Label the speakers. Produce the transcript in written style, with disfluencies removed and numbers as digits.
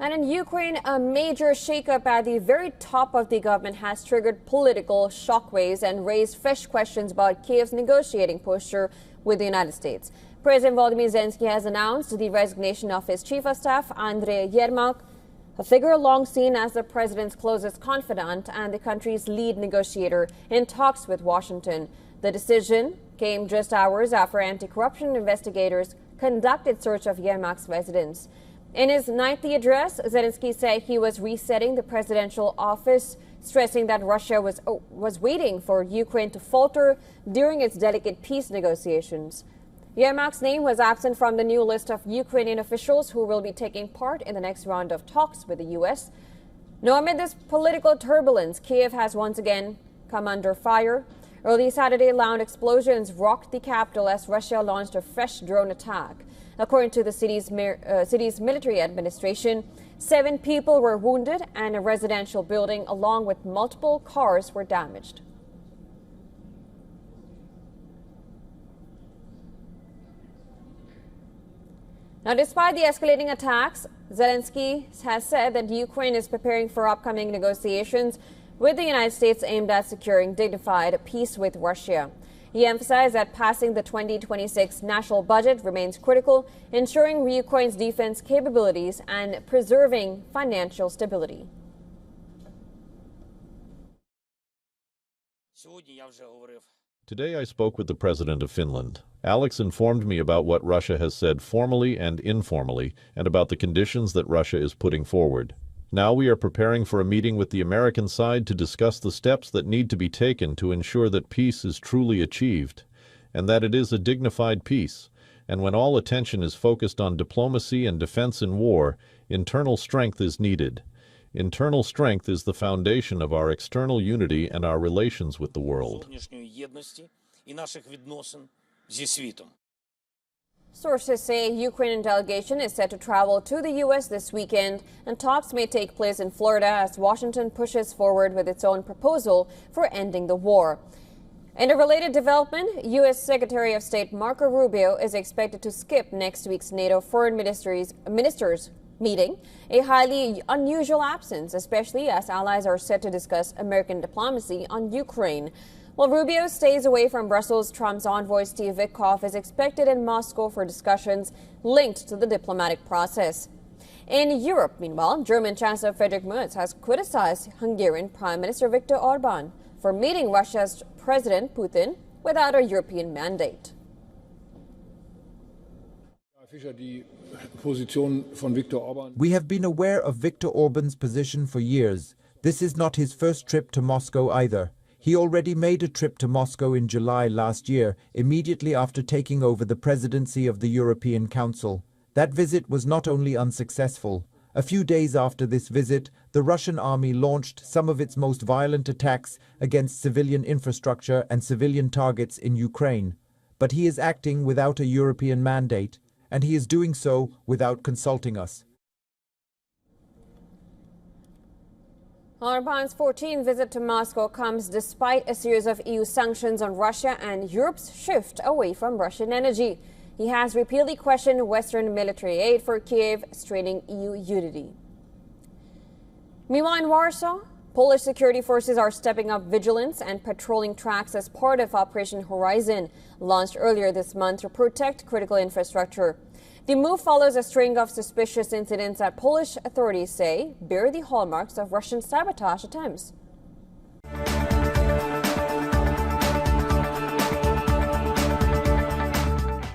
Speaker 1: And in Ukraine, a major shakeup at the very top of the government has triggered political shockwaves and raised fresh questions about Kiev's negotiating posture with the United States. President Volodymyr Zelensky has announced the resignation of his chief of staff, Andriy Yermak, a figure long seen as the president's closest confidant and the country's lead negotiator in talks with Washington. The decision came just hours after anti-corruption investigators conducted search of Yermak's residence. In his nightly address, Zelensky said he was resetting the presidential office, stressing that Russia was waiting for Ukraine to falter during its delicate peace negotiations. Yermak's name was absent from the new list of Ukrainian officials who will be taking part in the next round of talks with the U.S. Now, amid this political turbulence, Kiev has once again come under fire. Early Saturday, loud explosions rocked the capital as Russia launched a fresh drone attack. According to the city's military administration, 7 people were wounded and a residential building along with multiple cars were damaged. Now, despite the escalating attacks, Zelensky has said that Ukraine is preparing for upcoming negotiations with the United States aimed at securing dignified peace with Russia. He emphasized that passing the 2026 national budget remains critical, ensuring Ukraine's defense capabilities and preserving financial stability.
Speaker 2: Today I spoke with the President of Finland. Alex informed me about what Russia has said formally and informally, and about the conditions that Russia is putting forward. Now we are preparing for a meeting with the American side to discuss the steps that need to be taken to ensure that peace is truly achieved, and that it is a dignified peace. And when all attention is focused on diplomacy and defense in war, internal strength is needed. Internal strength is the foundation of our external unity and our relations with the world.
Speaker 1: Sources say Ukrainian delegation is set to travel to the U.S. this weekend, and talks may take place in Florida as Washington pushes forward with its own proposal for ending the war. In a related development, U.S. Secretary of State Marco Rubio is expected to skip next week's NATO foreign ministers meeting, a highly unusual absence, especially as allies are set to discuss American diplomacy on Ukraine. While Rubio stays away from Brussels, Trump's envoy Steve Witkoff is expected in Moscow for discussions linked to the diplomatic process. In Europe, meanwhile, German Chancellor Friedrich Merz has criticized Hungarian Prime Minister Viktor Orban for meeting Russia's President Putin without a European mandate.
Speaker 3: We have been aware of Viktor Orban's position for years. This is not his first trip to Moscow either. He already made a trip to Moscow in July last year, immediately after taking over the presidency of the European Council. That visit was not only unsuccessful. A few days after this visit, the Russian army launched some of its most violent attacks against civilian infrastructure and civilian targets in Ukraine. But he is acting without a European mandate, and he is doing so without consulting us.
Speaker 1: Orban's 14th visit to Moscow comes despite a series of EU sanctions on Russia and Europe's shift away from Russian energy. He has repeatedly questioned Western military aid for Kiev, straining EU unity. Meanwhile, in Warsaw, Polish security forces are stepping up vigilance and patrolling tracks as part of Operation Horizon, launched earlier this month to protect critical infrastructure. The move follows a string of suspicious incidents that Polish authorities say bear the hallmarks of Russian sabotage attempts.